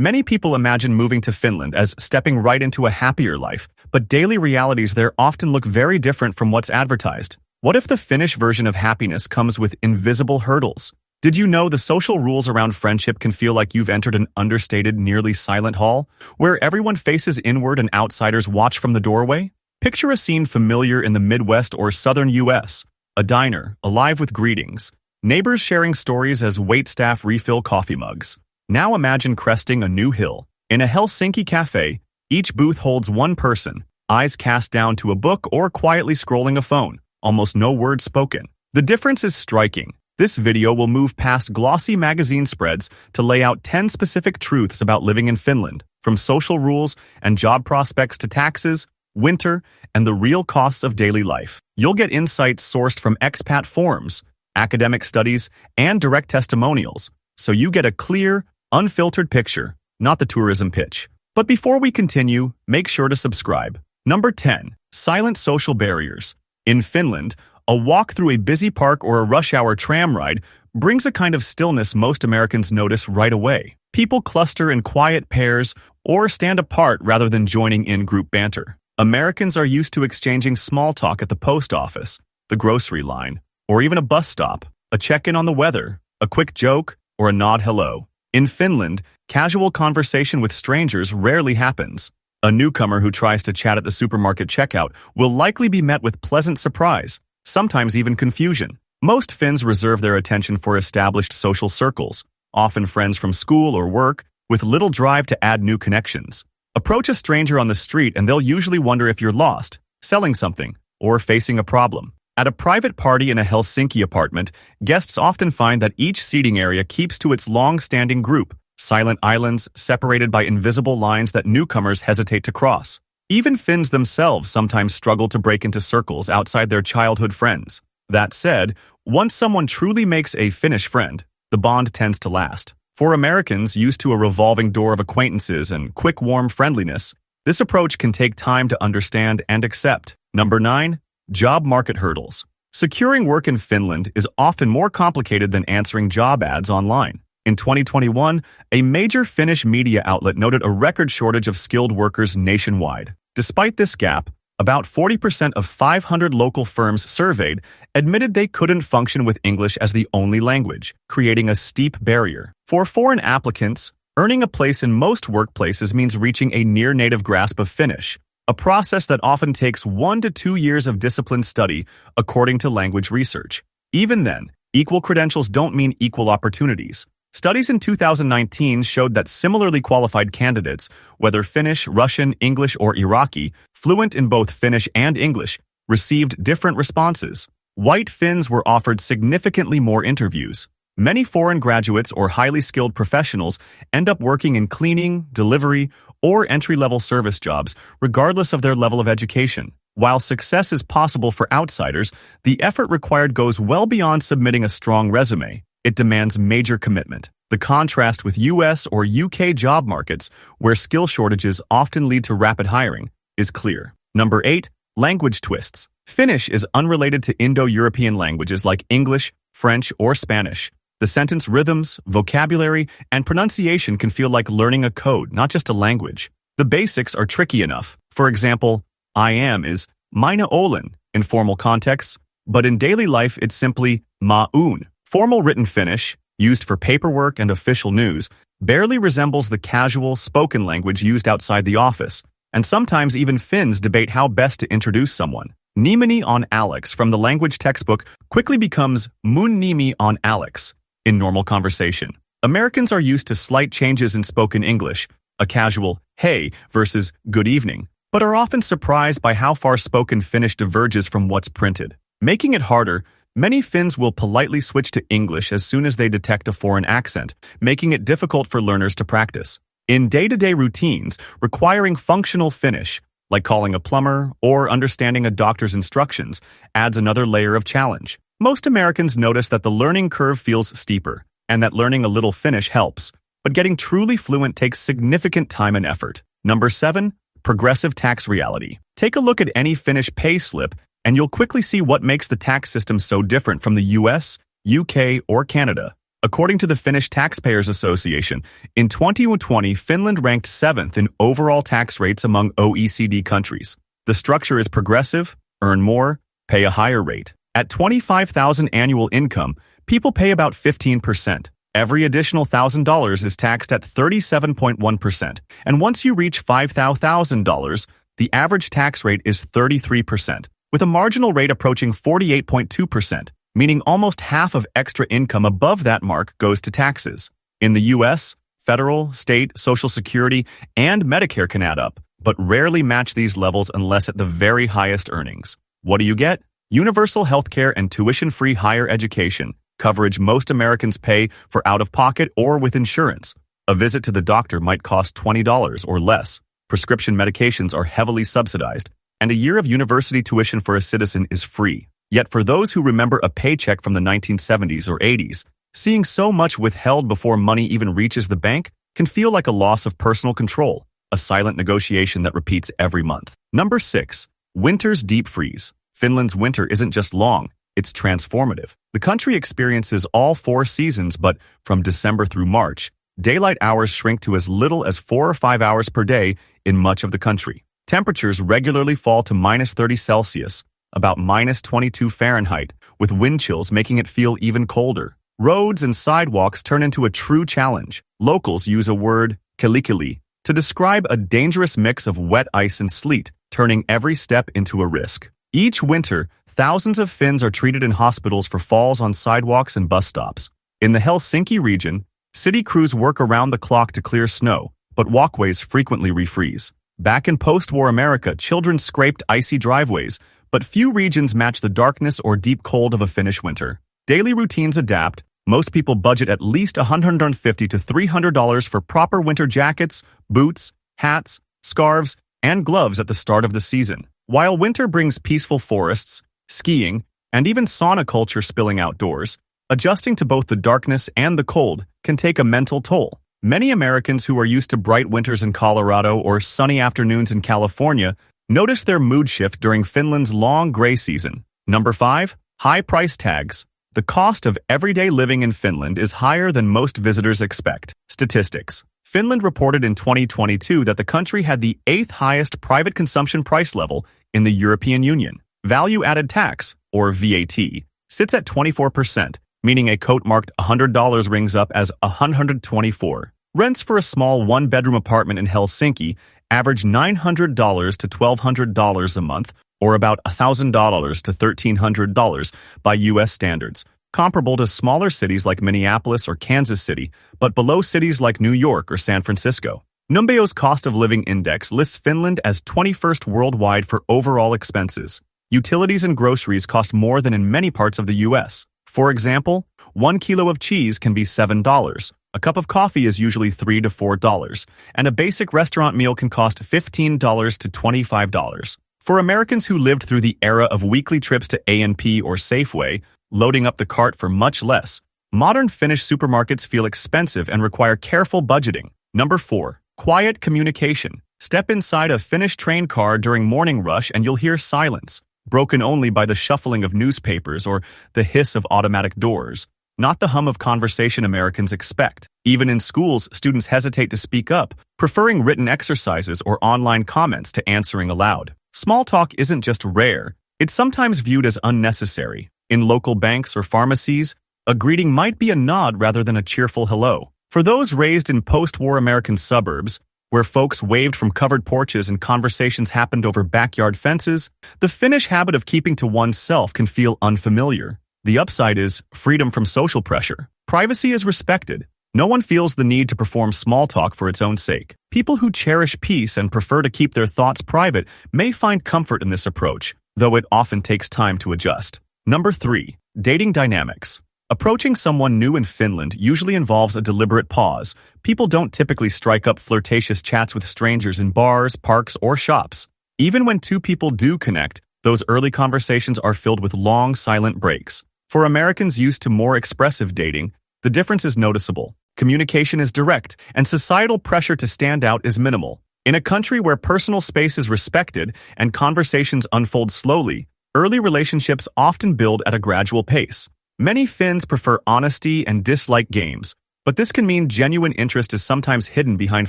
Many people imagine moving to Finland as stepping right into a happier life, but daily realities there often look very different from what's advertised. What if the Finnish version of happiness comes with invisible hurdles? Did you know the social rules around friendship can feel like you've entered an understated, nearly silent hall, where everyone faces inward and outsiders watch from the doorway? Picture a scene familiar in the Midwest or southern U.S., a diner, alive with greetings, neighbors sharing stories as waitstaff refill coffee mugs. Now imagine cresting a new hill. In a Helsinki cafe, each booth holds one person, eyes cast down to a book or quietly scrolling a phone, almost no words spoken. The difference is striking. This video will move past glossy magazine spreads to lay out 10 specific truths about living in Finland, from social rules and job prospects to taxes, winter, and the real costs of daily life. You'll get insights sourced from expat forums, academic studies, and direct testimonials, so you get a clear, unfiltered picture, not the tourism pitch. But before we continue, make sure to subscribe. Number 10. Silent social barriers. In Finland, a walk through a busy park or a rush-hour tram ride brings a kind of stillness most Americans notice right away. People cluster in quiet pairs or stand apart rather than joining in group banter. Americans are used to exchanging small talk at the post office, the grocery line, or even a bus stop, a check-in on the weather, a quick joke, or a nod hello. In Finland, casual conversation with strangers rarely happens. A newcomer who tries to chat at the supermarket checkout will likely be met with pleasant surprise, sometimes even confusion. Most Finns reserve their attention for established social circles, often friends from school or work, with little drive to add new connections. Approach a stranger on the street and they'll usually wonder if you're lost, selling something, or facing a problem. At a private party in a Helsinki apartment, guests often find that each seating area keeps to its long-standing group, silent islands separated by invisible lines that newcomers hesitate to cross. Even Finns themselves sometimes struggle to break into circles outside their childhood friends. That said, once someone truly makes a Finnish friend, the bond tends to last. For Americans used to a revolving door of acquaintances and quick, warm friendliness, this approach can take time to understand and accept. Number 9. Job market hurdles. Securing work in Finland is often more complicated than answering job ads online. In 2021, a major Finnish media outlet noted a record shortage of skilled workers nationwide. Despite this gap, about 40% of 500 local firms surveyed admitted they couldn't function with English as the only language, creating a steep barrier. For foreign applicants, earning a place in most workplaces means reaching a near-native grasp of Finnish, a process that often takes 1 to 2 years of disciplined study, according to language research. Even then, equal credentials don't mean equal opportunities. Studies in 2019 showed that similarly qualified candidates, whether Finnish, Russian, English, or Iraqi, fluent in both Finnish and English, received different responses. White Finns were offered significantly more interviews. Many foreign graduates or highly skilled professionals end up working in cleaning, delivery, or entry-level service jobs, regardless of their level of education. While success is possible for outsiders, the effort required goes well beyond submitting a strong resume. It demands major commitment. The contrast with US or UK job markets, where skill shortages often lead to rapid hiring, is clear. Number 8. Language twists. Finnish is unrelated to Indo-European languages like English, French, or Spanish. The sentence rhythms, vocabulary, and pronunciation can feel like learning a code, not just a language. The basics are tricky enough. For example, I am is minä olen in formal contexts, but in daily life it's simply mä oon. Formal written Finnish, used for paperwork and official news, barely resembles the casual, spoken language used outside the office, and sometimes even Finns debate how best to introduce someone. Nimeni on Alex from the language textbook quickly becomes mun nimi on Alex in normal conversation. Americans are used to slight changes in spoken English, a casual hey versus good evening, but are often surprised by how far spoken Finnish diverges from what's printed. Making it harder, many Finns will politely switch to English as soon as they detect a foreign accent, making it difficult for learners to practice. In day-to-day routines requiring functional Finnish, like calling a plumber or understanding a doctor's instructions, adds another layer of challenge. Most Americans notice that the learning curve feels steeper, and that learning a little Finnish helps, but getting truly fluent takes significant time and effort. Number 7. Progressive tax reality. Take a look at any Finnish pay slip, and you'll quickly see what makes the tax system so different from the US, UK, or Canada. According to the Finnish Taxpayers Association, in 2020, Finland ranked 7th in overall tax rates among OECD countries. The structure is progressive, earn more, pay a higher rate. At $25,000 annual income, people pay about 15%. Every additional $1,000 is taxed at 37.1%, and once you reach $5,000, the average tax rate is 33%, with a marginal rate approaching 48.2%, meaning almost half of extra income above that mark goes to taxes. In the U.S., federal, state, Social Security, and Medicare can add up, but rarely match these levels unless at the very highest earnings. What do you get? Universal healthcare and tuition-free higher education, coverage most Americans pay for out-of-pocket or with insurance. A visit to the doctor might cost $20 or less. Prescription medications are heavily subsidized, and a year of university tuition for a citizen is free. Yet for those who remember a paycheck from the 1970s or 80s, seeing so much withheld before money even reaches the bank can feel like a loss of personal control, a silent negotiation that repeats every month. Number 6. Winter's deep freeze. Finland's winter isn't just long, it's transformative. The country experiences all 4 seasons, but from December through March, daylight hours shrink to as little as 4 or 5 hours per day in much of the country. Temperatures regularly fall to -30 Celsius, about -22 Fahrenheit, with wind chills making it feel even colder. Roads and sidewalks turn into a true challenge. Locals use a word, kelikili, to describe a dangerous mix of wet ice and sleet, turning every step into a risk. Each winter, thousands of Finns are treated in hospitals for falls on sidewalks and bus stops. In the Helsinki region, city crews work around the clock to clear snow, but walkways frequently refreeze. Back in post-war America, children scraped icy driveways, but few regions match the darkness or deep cold of a Finnish winter. Daily routines adapt. Most people budget at least $150 to $300 for proper winter jackets, boots, hats, scarves, and gloves at the start of the season. While winter brings peaceful forests, skiing, and even sauna culture spilling outdoors, adjusting to both the darkness and the cold can take a mental toll. Many Americans who are used to bright winters in Colorado or sunny afternoons in California notice their mood shift during Finland's long gray season. Number 5. High price tags. The cost of everyday living in Finland is higher than most visitors expect. Statistics. Finland reported in 2022 that the country had the 8th highest private consumption price level in the European Union. Value-added tax, or VAT, sits at 24%, meaning a coat marked $100 rings up as $124. Rents for a small one-bedroom apartment in Helsinki average $900 to $1,200 a month, or about $1,000 to $1,300 by U.S. standards, comparable to smaller cities like Minneapolis or Kansas City, but below cities like New York or San Francisco. Numbeo's cost of living index lists Finland as 21st worldwide for overall expenses. Utilities and groceries cost more than in many parts of the U.S. For example, 1 kilo of cheese can be $7, a cup of coffee is usually $3 to $4, and a basic restaurant meal can cost $15 to $25. For Americans who lived through the era of weekly trips to A&P or Safeway, loading up the cart for much less, modern Finnish supermarkets feel expensive and require careful budgeting. Number 4. Quiet communication. Step inside a Finnish train car during morning rush and you'll hear silence, broken only by the shuffling of newspapers or the hiss of automatic doors, not the hum of conversation Americans expect. Even in schools, students hesitate to speak up, preferring written exercises or online comments to answering aloud. Small talk isn't just rare, it's sometimes viewed as unnecessary. In local banks or pharmacies, a greeting might be a nod rather than a cheerful hello. For those raised in post-war American suburbs, where folks waved from covered porches and conversations happened over backyard fences, the Finnish habit of keeping to oneself can feel unfamiliar. The upside is freedom from social pressure. Privacy is respected. No one feels the need to perform small talk for its own sake. People who cherish peace and prefer to keep their thoughts private may find comfort in this approach, though it often takes time to adjust. Number 3. Dating dynamics. Approaching someone new in Finland usually involves a deliberate pause. People don't typically strike up flirtatious chats with strangers in bars, parks, or shops. Even when two people do connect, those early conversations are filled with long, silent breaks. For Americans used to more expressive dating, the difference is noticeable. Communication is direct, and societal pressure to stand out is minimal. In a country where personal space is respected and conversations unfold slowly, early relationships often build at a gradual pace. Many Finns prefer honesty and dislike games, but this can mean genuine interest is sometimes hidden behind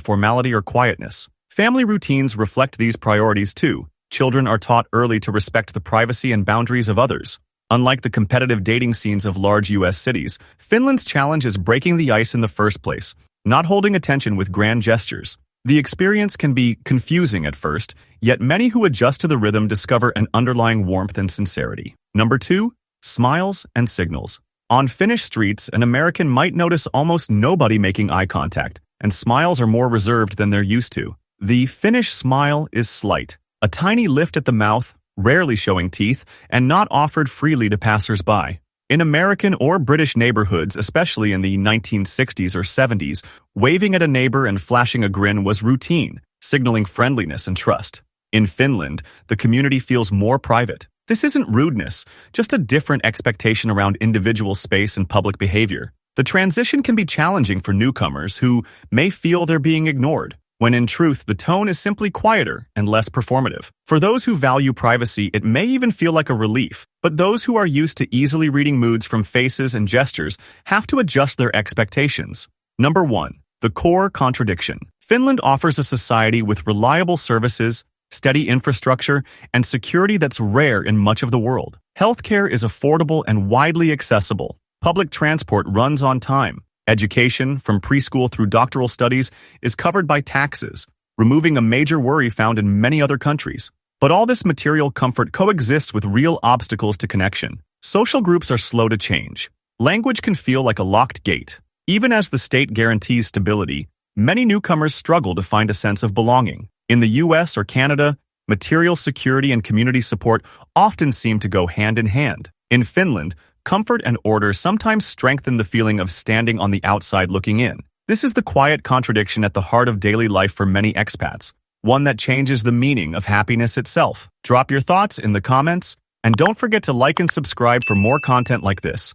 formality or quietness. Family routines reflect these priorities too. Children are taught early to respect the privacy and boundaries of others. Unlike the competitive dating scenes of large U.S. cities, Finland's challenge is breaking the ice in the first place, not holding attention with grand gestures. The experience can be confusing at first, yet many who adjust to the rhythm discover an underlying warmth and sincerity. Number 2. Smiles and signals. On Finnish streets, an American might notice almost nobody making eye contact, and smiles are more reserved than they're used to. The Finnish smile is slight, a tiny lift at the mouth, rarely showing teeth, and not offered freely to passers-by. In American or British neighborhoods, especially in the 1960s or 70s, waving at a neighbor and flashing a grin was routine, signaling friendliness and trust. In Finland, the community feels more private. This isn't rudeness, just a different expectation around individual space and public behavior. The transition can be challenging for newcomers who may feel they're being ignored, when in truth, the tone is simply quieter and less performative. For those who value privacy, it may even feel like a relief, but those who are used to easily reading moods from faces and gestures have to adjust their expectations. Number 1. The core contradiction. Finland offers a society with reliable services, steady infrastructure, and security that's rare in much of the world. Healthcare is affordable and widely accessible. Public transport runs on time. Education, from preschool through doctoral studies, is covered by taxes, removing a major worry found in many other countries. But all this material comfort coexists with real obstacles to connection. Social groups are slow to change. Language can feel like a locked gate. Even as the state guarantees stability, many newcomers struggle to find a sense of belonging. In the US or Canada, material security and community support often seem to go hand in hand. In Finland, comfort and order sometimes strengthen the feeling of standing on the outside looking in. This is the quiet contradiction at the heart of daily life for many expats, one that changes the meaning of happiness itself. Drop your thoughts in the comments, and don't forget to like and subscribe for more content like this.